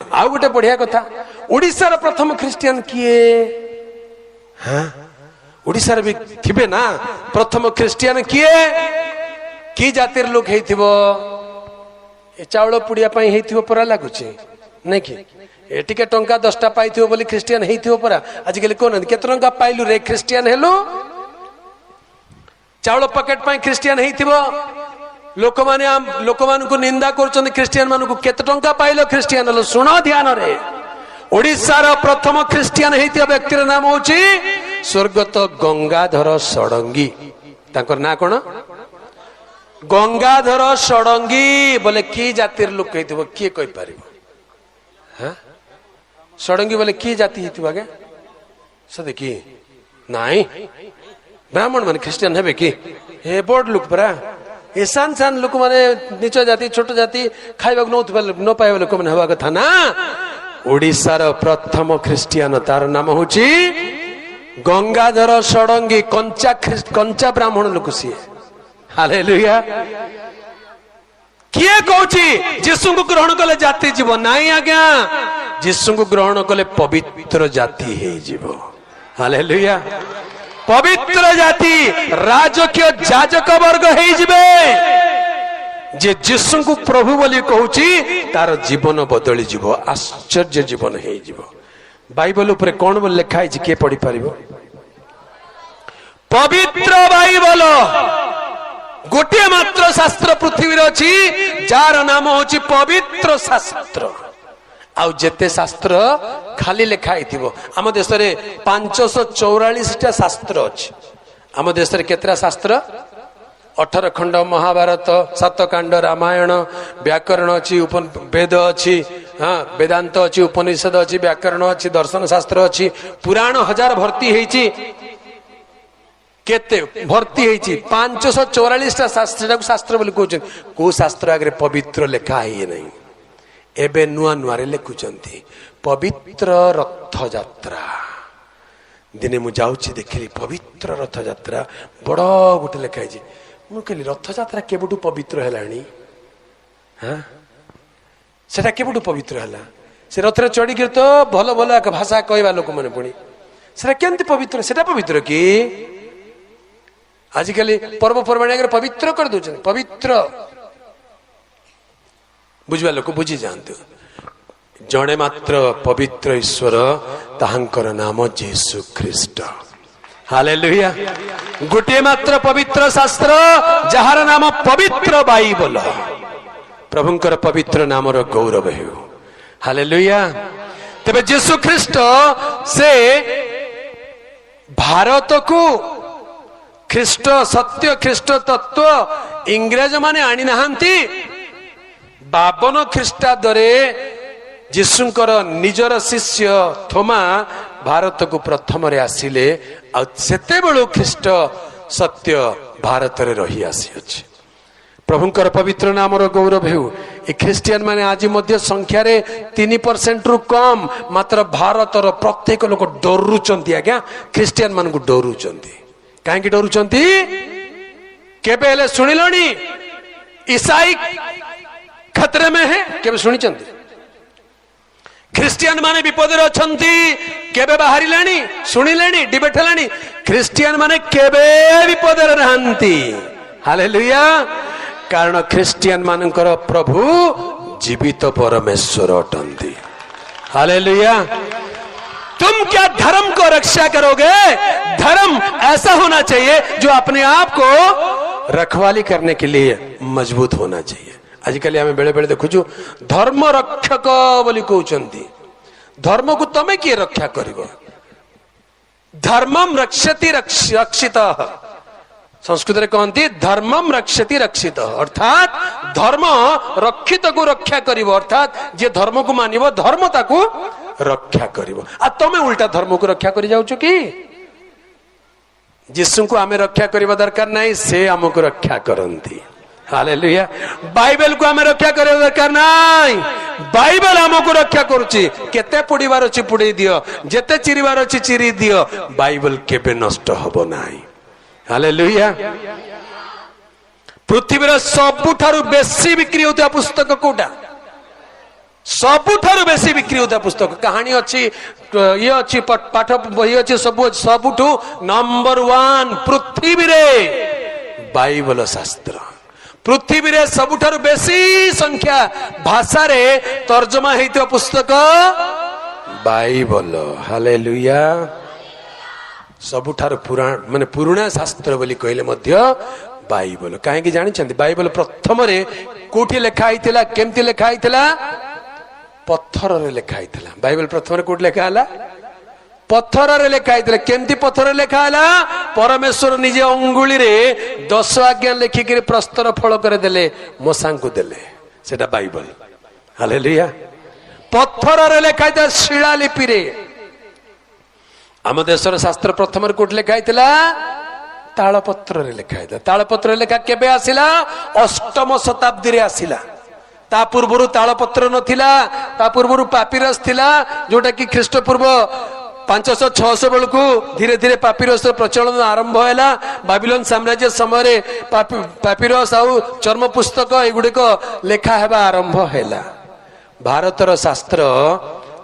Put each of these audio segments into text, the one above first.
आउ गोटे बढ़िया कथा ओडिशार प्रथम ख्रिस्टियन किए हाँ ओडिशार भी थिबे ना प्रथम ख्रिस्टियन किए कि जातिर लोक हेथिबो ए चाउल पुड़िया पई हेथिबो परा लागुची नहीं कि ए टिके टंका 10टा पाइथिबो बोली ख्रिस्टियन हेथिबो परा आज केले कोन केते टंका पाइलु रे ख्रिस्टियन हेलो चाउल पैकेट पई ख्रिस्टियन हेथिबो लोक मान को निंदा कर ख्रिस्टियन मान को केते टंका पाइलो ख्रिस्टियन हेलो सुन ध्यान रे ओडिशार प्रथम ख्रिस्टियन हेथिबा व्यक्तिर नाम होची स्वर्गत गंगाधर षडंगी तांकर ना कोन गंगाधर षडंगी बोले की जातिर लोक हेथिबो की कहि परिबो हां षडंगी बोले की जाति हेथिबा के सदे की नाही ब्राह्मण माने ख्रिस्टियन हेबे की हे बोर्ड लोक परा ए सान सान लोक माने नीच जाति छोट जाति खाइबा न पाइबा लोक माने हवा कथा ना ओडिशार प्रथम ख्रिस्टियन तार नाम होची गंगाधर षडंगी कंचा ब्राह्मण लोक सी हालेलुया किए कहूची जीशु को ग्रहण कले जाति जीव नाई आज्ञा जीशु को ग्रहण कले पवित्र जाति हे जीव हालेलुया पवित्र जाति राजकीय जाजक वर्ग हे जिबे जे जीशु को प्रभु बोली कहूची तार जीवन बदली जीव आश्चर्य जीवन हे जीव बाइबल ऊपर कौन बोल लिखा है के पढ़ी पारिबो पवित्र बाइबल गोटे मात्र शास्त्र पृथ्वी रे अछि जार नाम होची पवित्र शास्त्र आउ जेते शास्त्र खाली लिखा हिथिबो आम देश रे 544 टा शास्त्र अछि आम देश रे केतरा शास्त्र 18 खंड महाभारत 7 कांड रामायण व्याकरण अछि वेद अछि हाँ वेदांत अछि उपनिषद अछि व्याकरण अछि दर्शन शास्त्र अछि पुराण 1000 भर्ती हेछि केते भर्ती हेछि 544 टा शास्त्र शास्त्र बोली कहउछ को शास्त्र आगे पवित्र लेखा है नहीं एबे नुआ नुआ रे लेखुचंती पवित्र रथ यात्रा दिने मु जाउछि देखली पवित्र रथ यात्रा बड़ गोटे लेखा है मु कहली रथ यात्रा केबुटू पवित्र हेलानी हां सेटा केबुटू पवित्र हला से रथ रे चढ़ी गिर तो भलो भलो एक भाषा कहबा लोक माने पुणी सेटा केंति पवित्र सेटा पवित्र की आजिकल पर्व पर्वाणी पवित्र कर दो पवित्र बुझवा लोक बुझी जानते जड़े मात्र पवित्र ईश्वर ताहांकर नाम जीसु ख्रीस्ट हालेलुया गोटे मात्र पवित्र शास्त्र जहार नाम पवित्र बाइबल प्रभुंकर पवित्र नाम गौरव हेउ हालेलुया तेबे जीसु ख्रीस्ट से भारत को ख्रीष्ट सत्य ख्रीष्ट तत्व इंग्रेज माने आनी नहांती 52 ख्रीष्टाब्दरे जीशुंकर निजर शिष्य थोमा भारत को प्रथम रे आसिले आ सेते बेलु ख्रीष्ट सत्य भारत रे रही आसी अछि प्रभुंकर पवित्र नाम गौरव हेउ ए ख्रिस्टियन माने आज मध्य संख्या रे 3% रु कम मात्र भारत रो प्रत्येक लोक डरुचंती आज्ञा ख्रिस्टियन मान को डरुचंती काहे की डरुचंती केबे हेले सुनिलणी ईसाई खतरे में है केबे सुनिचंती ख्रिस्टियन माने विपद रे अछंती केबे बाहरी लाणी सुनिलेणी डिबेट लाणी ख्रिस्टियन माने केबे विपद रे रहंती हालेलुया कारण ख्रिस्टियन मानकर प्रभु जीवित परमेश्वर अटंती हालेलुया तुम क्या धर्म को रक्षा करोगे धर्म ऐसा होना चाहिए जो अपने आप को रखवाली करने के लिए मजबूत होना चाहिए आजिकल आम बेले बेले देखुचु धर्म रक्षक बोली कहउचंती धर्म को तमे किए रक्षा करिवो धर्मम रक्षति रक्षित संस्कृत रे कहंती धर्मम रक्षति रक्षित अर्थात धर्म रक्षित को रक्षा करिवो अर्थात जे धर्म को मानिवो धर्म ताको रक्षा करिवो आ तमे उल्टा धर्म को रक्षा करि जाउछु की जिसु को हमें रक्षा करिवा दरकार नहीं से हमको रक्षा करंती हालेलुया बाइबल को हमें रक्षा करिवा दरकार नहीं बाइबल हमको रक्षा करूची केते पुडीबार अछि पुडी दियो जेते चिरीबार अछि चिरी दियो बाइबल केबे नष्ट हबो नाही हालेलुया पृथ्वी रे सबुठारु बेसी बिक्री होता पुस्तक कोटा सबुठारु बेसी बिक्री होता पुस्तक कहानी अच्छी ये अच्छी पाठ बही अच्छी सबुठू नंबर 1 पृथ्वी रे बाइबल शास्त्र पृथ्वी रे सबुठारु बेसी संख्या भाषा रे तर्जमा हेइतो पुस्तक बाइबल हालेलुया सबुठारु पुराण माने पुराना शास्त्र बोली कहले मध्य बाइबल काहे जानि छथि बाइबल प्रथम रे कोठी लेखा आइतिला केमति लेखा आइतिला पत्थर रे लेखा आइतिला बाइबल प्रथम रे कोठी लेखा हला पत्थर रे लेखा आइतिला केमति पत्थर रे लेखा हला परमेश्वर निजे अंगुली रे 10 आज्ञा लेखि के प्रस्तर फल करे देले मोसा को देले सेटा बाइबल हालेलुया पत्थर रे लेखा आइतिला शिलालिपि रे आम देशर शास्त्र प्रथम रे कोठी लेखा आइतिला तालपत्र रे लेखा आइतिला तालपत्र लेखा केबे आसिला 8म शताब्दी रे आसिला ता पूर्वरु तालपत्र नथिला ता पूर्वरु पापिरस थिला जोटा कि ख्रीष्टपूर्व 500-600 बेलू धीरे धीरे पापिरस प्रचलन आरंभ हैला बाबिलोन साम्राज्य समय पापिरस आउ चर्म पुस्तक एगुड़िक लेखा हेबा आरंभ हैला भारतर शास्त्र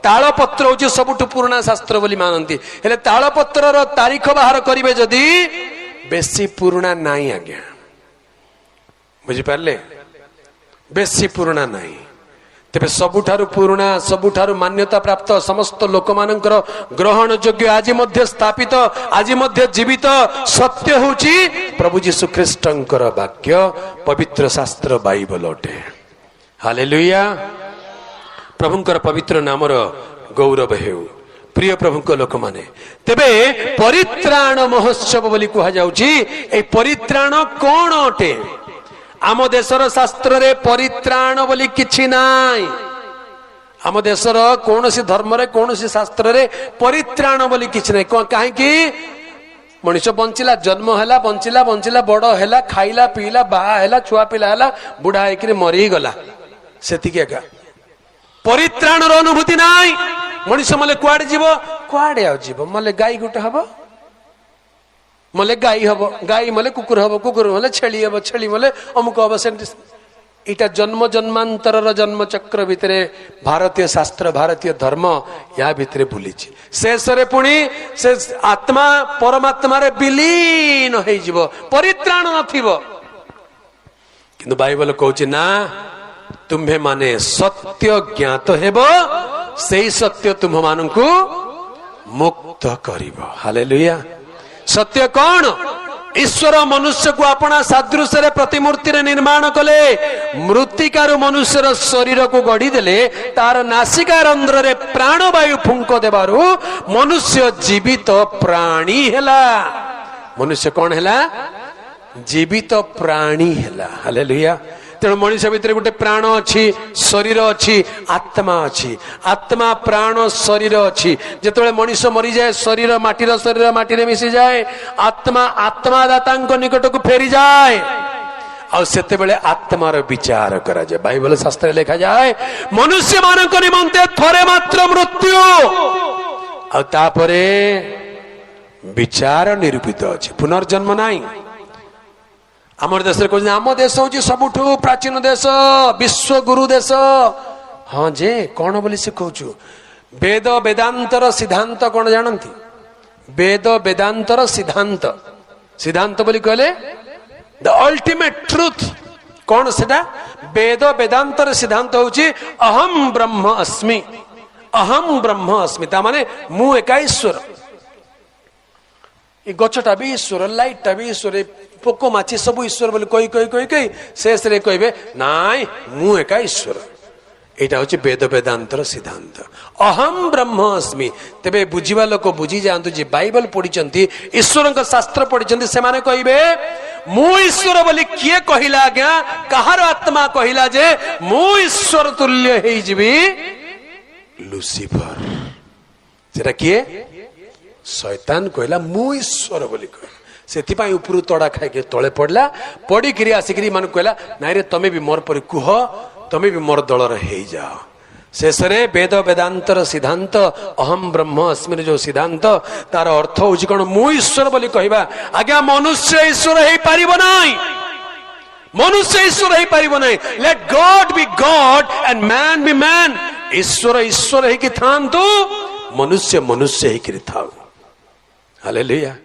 तालपत्र होची सबुठु पुराना शास्त्र बोली मानती हेले तालपत्रर तारीख बाहर करिवे जदी बेसी पुराना नाही आज्ञा बुझी पारले बेसी पुराना नाही तेबे सबुठारु पुराना सबुठारु मान्यता प्राप्त समस्त लोक मानकर ग्रहण योग्य आज मध्य स्थापित आज मध्य जीवित सत्य होची प्रभु यीशु ख्रीष्टंकर वाक्य पवित्र शास्त्र बाइबल अटे हालेलुया प्रभुंकर पवित्र नामर गौरव हेउ प्रिय प्रभुक लोक माने तेबे परित्राण महोत्सव बोली कहा जाउची ए परित्राण कोन अटे आम देशर शास्त्र रे परित्राण बोली किछि नाई आम देशर कोनोसी धर्म रे कोनोसी शास्त्र रे परित्राण बोली किछि नाई काहे कि मनुष्य बंचिला जन्म हैला बंचिला बंचिला बड़ हैला खाइला पीला बाहा हैला छुआ पिला हैला बुढ़ा हेकि मरी गला सेतिके एका परित्राण रो अनुभूति नाई मनुष्य मले कुआडे जीव कुआडे आ जीव मले गाई गुटे हबो मले गाई हबो गाई मले कुकुर हबो कुकुर मले छेली हबो छेली मले अमुक हबो सेंटी इटा जन्म जन्मांतर जन्म चक्र भितरे भारतीय शास्त्र भारतीय धर्म या भितरे भूलिछि शेषरे पुणी से आत्मा परमात्मा रे विलीन होई जीव परित्राण नथिबो किंतु बाइबल कहूछि ना तुम्हे माने सत्य ज्ञात हेबो सेई सत्य तुम मानकु मुक्त करिवो हालेलुया सत्य कौन ईश्वर मनुष्य को अपना सादृश्य रे प्रतिमूर्ति रे निर्माण कले मृत्तिकारु मनुष्यर शरीर को गढ़ी देले तार नासिका रंध्र रे प्राणवायु फुंक देबारु मनुष्य जीवित प्राणी हेला मनुष्य कौन हेला जीवित प्राणी हेला हालेलुया तेणु मनुष्य भितर गोटे प्राण अच्छी शरीर अच्छी आत्मा प्राण शरीर अच्छी जेतेबेले मनुष्य मरी जाए शरीर माटी मिसी जाए आत्मा दाता निकट को फेरी जाए और सेतेबेले आत्मार विचार करा जाए बाइबल शास्त्र लिखा जाए मनुष्य मानक निमंते थरे मात्र मृत्यु और तापरे विचार निरूपित अच्छी पुनर्जन्म नाही आम देश आम देश हूँ सबुठू प्राचीन देश विश्व गुरु देश हाँ जे कौन बोली शिखौचु वेद वेदांतर सिद्धांत कौन जानती वेद वेदांतर सिद्धांत सिद्धांत बोली कहले द अल्टीमेट ट्रुथ कौन सेटा वेद वेदांतर सिद्धांत होची अहम ब्रह्म अस्मि ता माने मु एका ईश्वर गछटा भी ईश्वर लाइटा भी ईश्वर पोको माछी सब ईश्वर बोली कही कही कही कही शेष रे कहबे नाई मु एका ईश्वर एटा होची वेद वेदांतर सिद्धांत अहम ब्रह्म अस्मि तेबे बुझिबा लोक बुझी जांतु जे बाइबल पढिचंती ईश्वर का शास्त्र पढिचंती से माने कहबे मु ईश्वर बोली किए कहिला आज्ञा कहार आत्मा कहिला जे मु ईश्वर तुल्य हेई जिबी लुसिफर सेटा किए शैतान कहला मु ईश्वर बोली कह सेथिपाई उपरु तड़ा खाई तले पड़ला पड़ी आसिक मान कहला नाई रे तमे भी मोर पर कुह तमे भी मोर दलर हे जाओ शेष वेद वेदांतर सिद्धांत अहम ब्रह्म अस्मि जो सिद्धांत तार अर्थ हूँ कौन मु ईश्वर बोली कहवा आज्ञा मनुष्य ईश्वर हो पार ना मनुष्य ईश्वर ही पारिबो नहीं। Let God be God and man be man. ईश्वर ईश्वर ही कि थांतु, मनुष्य मनुष्य ही कि थाउ। हालेलुया।